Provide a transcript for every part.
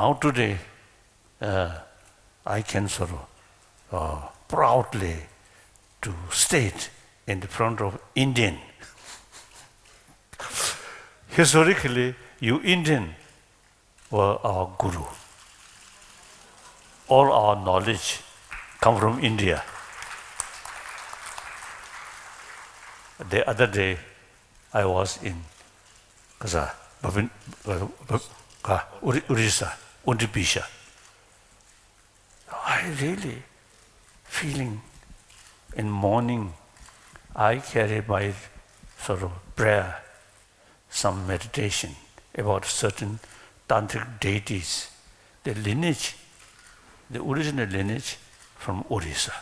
now today, I can sort of proudly to state in the front of Indian. Historically, you Indian were our guru. All our knowledge come from India. The other day, I was in Orissa, Undipisa. I really feeling in morning, I carry my sort of prayer, some meditation about certain tantric deities, the lineage, the original lineage from Orissa.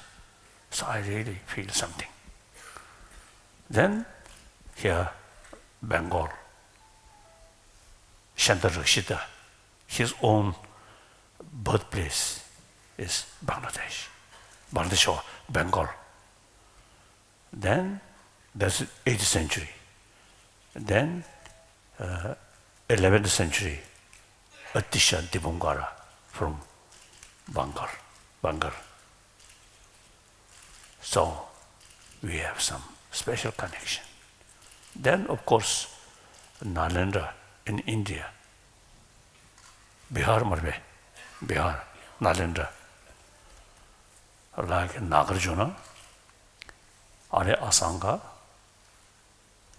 So I really feel something. Then here, Bengal, Shantarakshita, his own birthplace is Bangladesh, Bangladesh or Bengal. Then that's 8th century. Then 11th century, Atisha Dibongara from Bengal. So we have some special connection. Then, of course, Nalanda in India, Bihar, Nalanda, like Nagarjuna, Arya Asanga,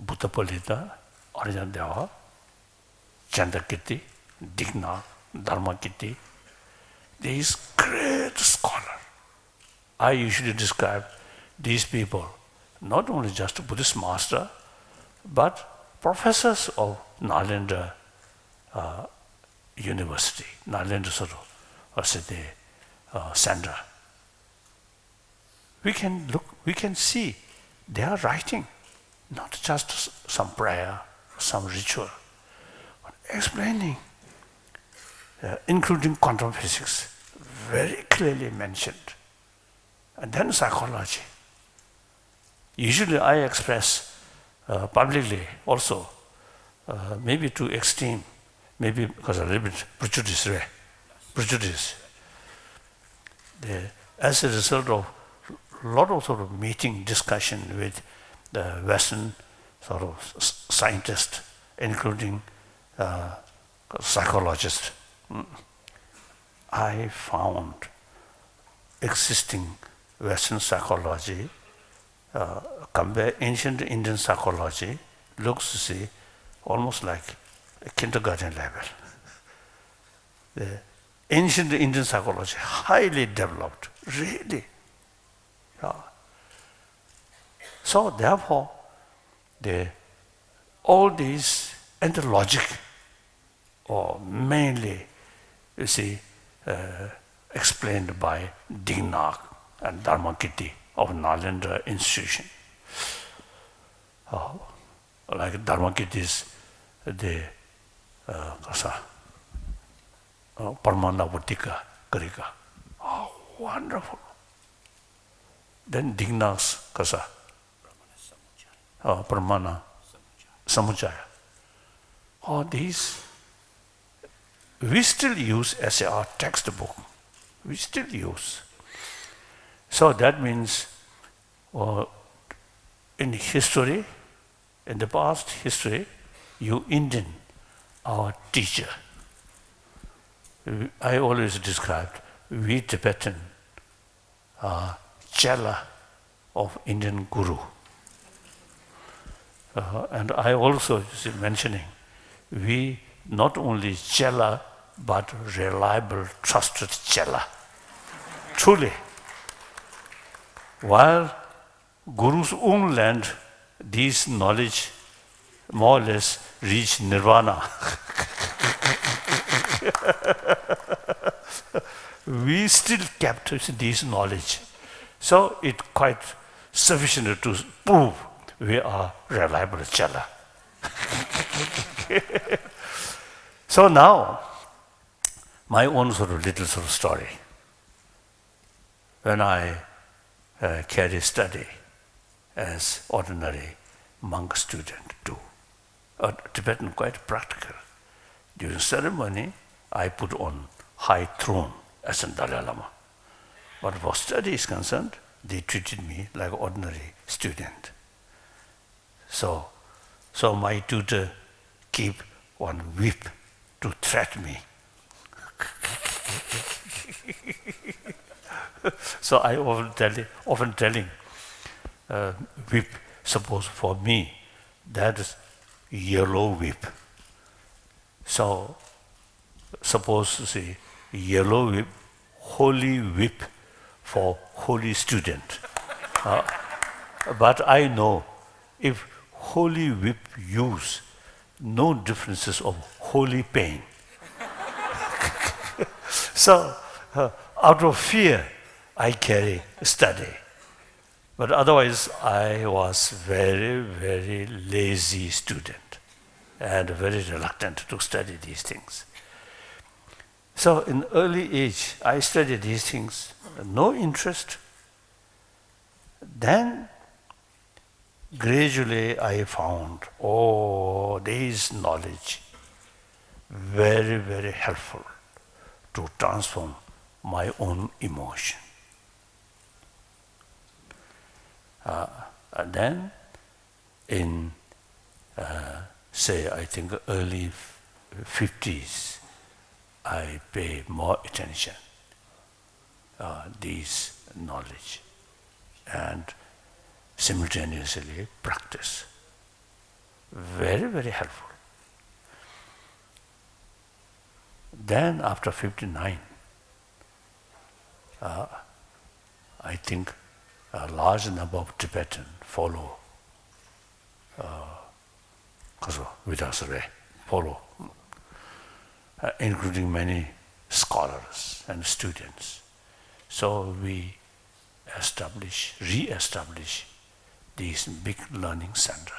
Bhuttapalita, Arjandeva, Chandakirti, Digna, Dharmakirti, these great scholars. I usually describe these people not only just Buddhist master, but professors of Nalanda University, Nalanda sort of city center. We can look, we can see they are writing, not just some prayer, some ritual, but explaining, including quantum physics, very clearly mentioned. And then psychology. Usually I express publicly also, maybe too extreme, maybe because a little bit prejudice. As a result of a lot of sort of meeting, discussion with the Western sort of scientists, including psychologists, I found existing Western psychology, compare ancient Indian psychology, looks to see almost like a kindergarten level. The ancient Indian psychology, highly developed, really. So therefore, all these, and the logic, or mainly, you see, explained by Dignac and Dharmakirti of Nalanda institution. Like Dharmakirti's, the Parmana Vatika Karika. Oh, wonderful. Then Dignac's Kasa, Parmana Samuchaya. All these we still use as our textbook. We still use. So that means in history, in the past history, you Indian, our teacher. I always described we Tibetan are chela of Indian guru. And I also mentioning, we not only chela, but reliable, trusted chela. Truly. While Guru's own land, these knowledge more or less reach nirvana. We still kept this knowledge. So it's quite sufficient to prove we are reliable chela. So now, my own sort of little sort of story. When I carry study as ordinary monk student too, Tibetan quite practical. During ceremony, I put on high throne as a Dalai Lama. But for study is concerned, they treated me like ordinary student. So my tutor keep one whip to threat me. So I often telling whip, suppose for me, that is yellow whip. So suppose to say yellow whip, holy whip for holy student. But I know if holy whip use, no differences of holy pain. So out of fear, I carry study. But otherwise, I was very, very lazy student and very reluctant to study these things. So in early age, I studied these things, no interest. Then gradually I found, this knowledge very, very helpful to transform my own emotion. And then in, say, I think early 50s, I pay more attention these knowledge and simultaneously practice. Very, very helpful. Then after 59, I think a large number of Tibetans follow follow, including many scholars and students. So we re-establish these big learning center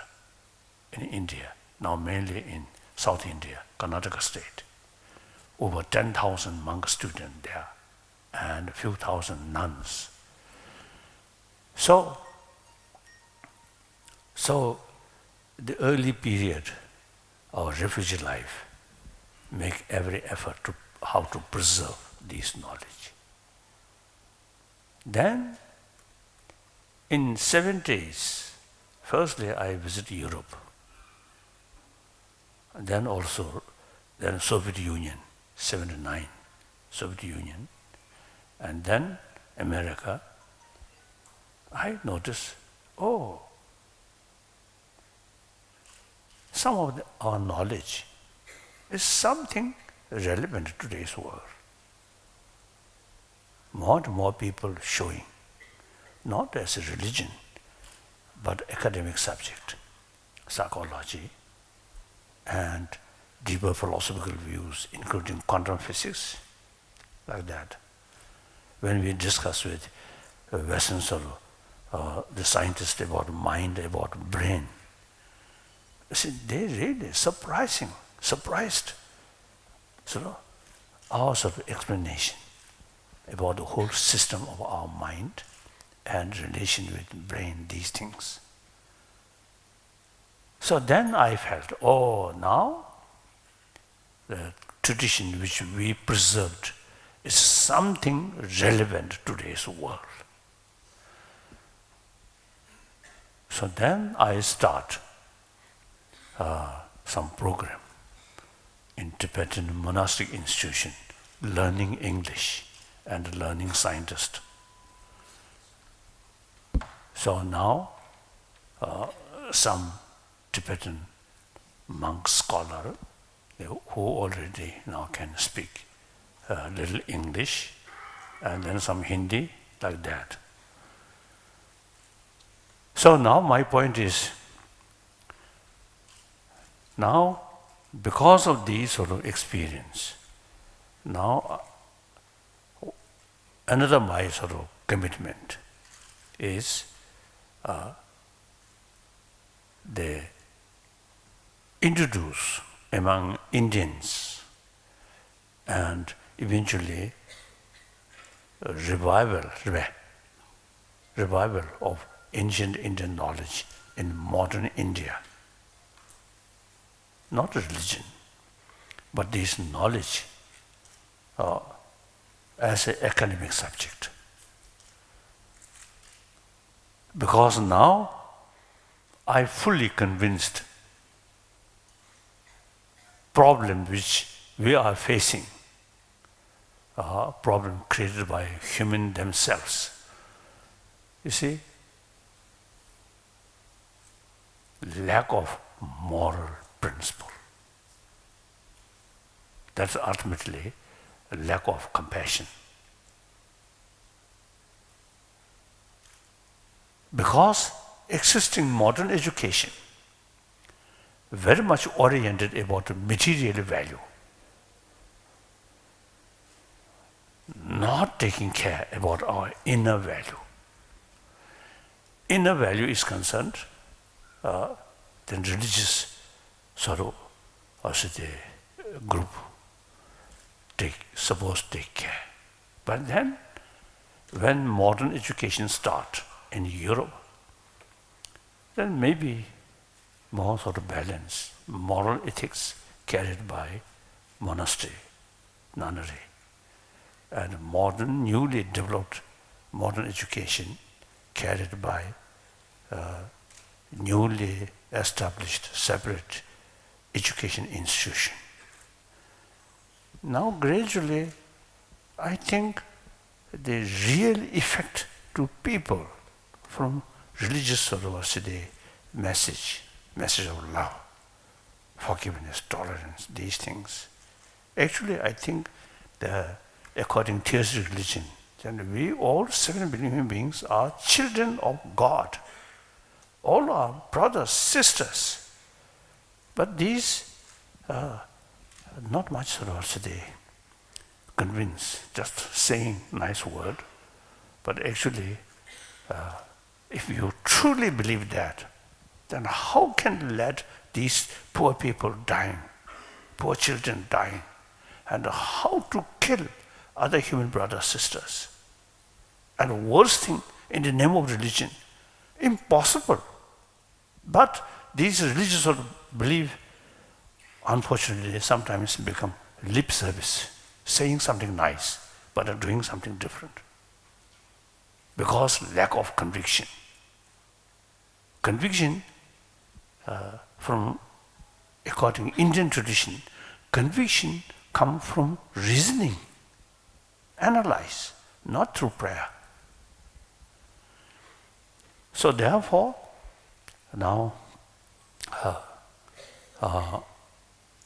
in India, now mainly in South India, Karnataka state. Over 10,000 monk students there and a few thousand nuns. So the early period of refugee life make every effort to how to preserve this knowledge. Then in 70s, firstly I visit Europe, and then Soviet Union, 79, Soviet Union, and then America. I noticed, some of our knowledge is something relevant to today's world. More and more people showing, not as a religion, but academic subject, psychology, and deeper philosophical views, including quantum physics, like that. When we discuss with Western the scientists about mind, about brain, they really surprised. So our sort of explanation about the whole system of our mind and relation with brain, these things. So then I felt, now the tradition which we preserved is something relevant to today's world. So then I start some program in Tibetan monastic institution, learning English and learning scientist. So now some Tibetan monk scholar who already now can speak a little English and then some Hindi, like that. So now my point is, now because of these sort of experience, now another my sort of commitment is they introduce among Indians and eventually revival of ancient Indian knowledge in modern India. Not religion, but this knowledge as an academic subject. Because now I fully convinced problem which we are facing, problem created by human themselves. You see, lack of moral principle. That's ultimately a lack of compassion. Because existing modern education very much oriented about material value, not taking care about our inner value. Inner value is concerned, then religious sort of, also the group supposed to take care. But then, when modern education starts in Europe, then maybe more sort of balance, moral ethics carried by monastery, nunnery, and modern, newly developed modern education carried by newly established separate education institution. Now gradually, I think the real effect to people from religious sort of the message of love, forgiveness, tolerance, these things. Actually, I think according to theistic religion, then we all 7 billion human beings are children of God. All are brothers, sisters. But these not much sort of they convince, just saying nice word. But actually, if you truly believe that, then how can you let these poor people dying, poor children dying, and how to kill other human brothers, sisters? And the worst thing, in the name of religion, impossible. But these religious sort of belief, unfortunately, sometimes become lip service, saying something nice, but are doing something different. Because lack of conviction. Conviction, from according to Indian tradition, conviction comes from reasoning, analyze, not through prayer. So therefore, now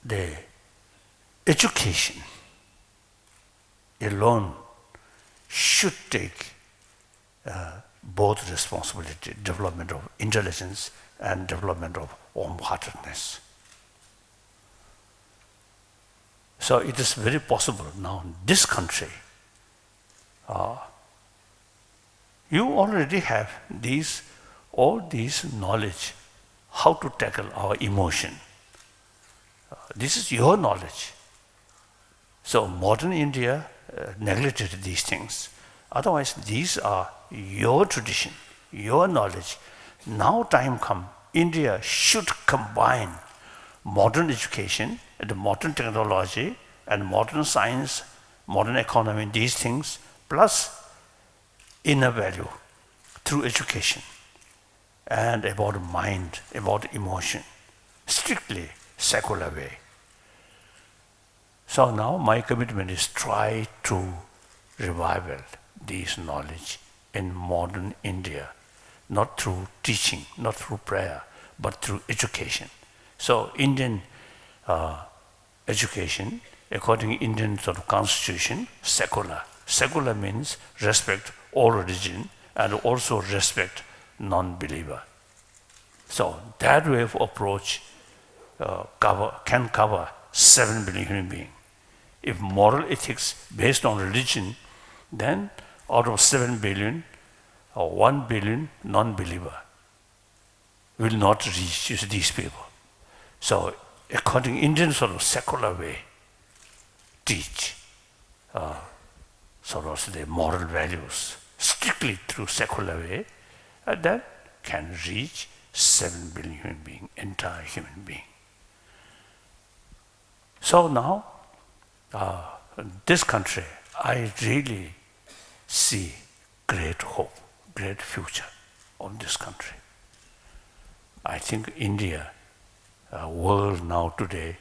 the education alone should take both responsibility, development of intelligence and development of warm-heartedness. So it is very possible now in this country, you already have all these knowledge, how to tackle our emotion. This is your knowledge. So modern India neglected these things. Otherwise, these are your tradition, your knowledge. Now time come, India should combine modern education and the modern technology and modern science, modern economy, these things, plus inner value through education and about mind, about emotion, strictly secular way. So now my commitment is try to revival this knowledge in modern India, not through teaching, not through prayer, but through education. So Indian education, according to Indian sort of constitution, secular. Secular means respect all religion and also respect non-believer. So that way of approach can cover 7 billion human beings. If moral ethics based on religion, then out of 7 billion, or 1 billion non-believer will not reach these people. So according to Indian sort of secular way, teach sort of the moral values strictly through secular way, and that can reach 7 billion human being, entire human being. So now, this country, I really see great hope, great future on this country. I think India, world now today,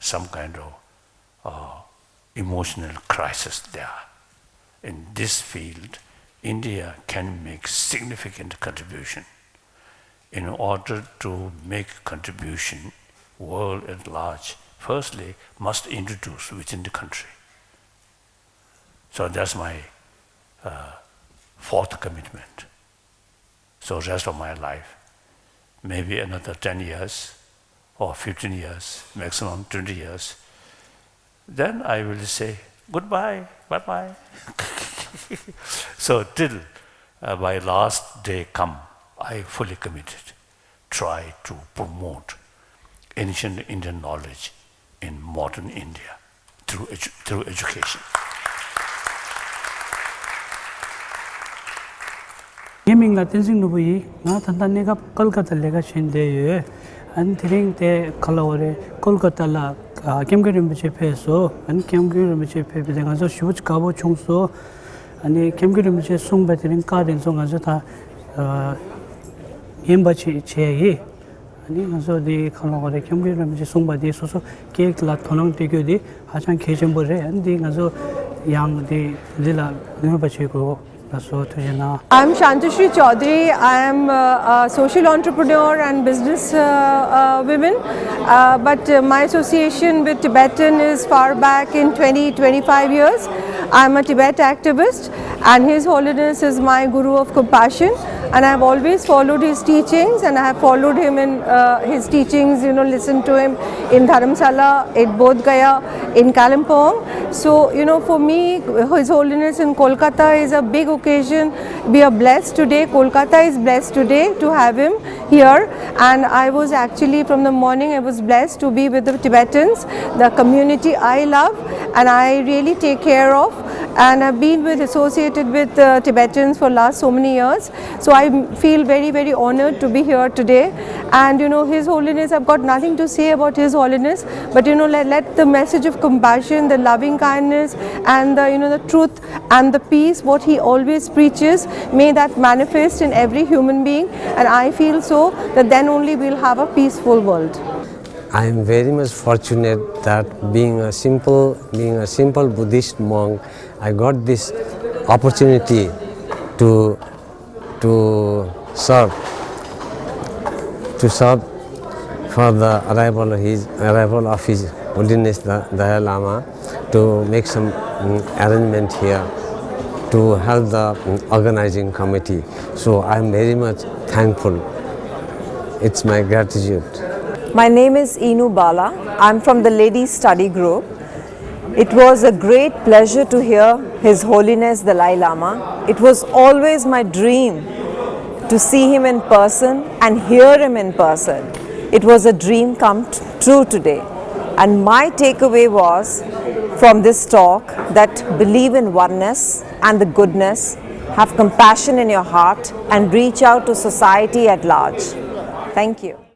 some kind of emotional crisis there. In this field, India can make significant contribution. In order to make contribution, world at large, firstly, must introduce within the country. So that's my fourth commitment. So rest of my life, maybe another 10 years or 15 years, maximum 20 years, then I will say goodbye, bye-bye. So till my last day come, I fully committed, try to promote ancient Indian knowledge in modern India through education. Gaming la tensing no bui na thanda ne ka Kolkata lega chinde ye an thiring te khalawre Kolkata la kemgerim che pheso an kemgerim che phe be nga zo shuj ka bo chungso ani kemgerim che sung ba thiring ka den so nga zo tha yemba che ye ani nga zo di khalawre kemgerim che sung ba di so so ke la thonang te gyo di ha chang khe jem bo re an di nga zo yang di lila ne ba che ko. I'm Shantashri Chaudhary. I am a social entrepreneur and business woman. But my association with Tibetan is far back in 20-25 years. I'm a Tibet activist, and His Holiness is my Guru of Compassion. And I have always followed his teachings, and I have followed him in his teachings, listened to him in Dharamsala, in Bodh Gaya, in Kalimpong. So, for me, His Holiness in Kolkata is a big occasion. We are blessed today. Kolkata is blessed today to have him here. And I was actually, from the morning, I was blessed to be with the Tibetans, the community I love and I really take care of. And I've been associated with Tibetans for last so many years. So I feel very, very honored to be here today. And His Holiness, I've got nothing to say about His Holiness, but let the message of compassion, the loving kindness, and the truth and the peace, what he always preaches, may that manifest in every human being. And I feel so that then only we'll have a peaceful world. I am very much fortunate that being a simple Buddhist monk, I got this opportunity to serve for the arrival of His Holiness the Dalai Lama, to make some arrangement here to help the organizing committee. So I am very much thankful. It's my gratitude. My name is Inu Bala. I'm from the Ladies Study Group. It was a great pleasure to hear His Holiness the Dalai Lama. It was always my dream to see him in person and hear him in person. It was a dream come true today. And my takeaway was from this talk that believe in oneness and the goodness, have compassion in your heart, and reach out to society at large. Thank you.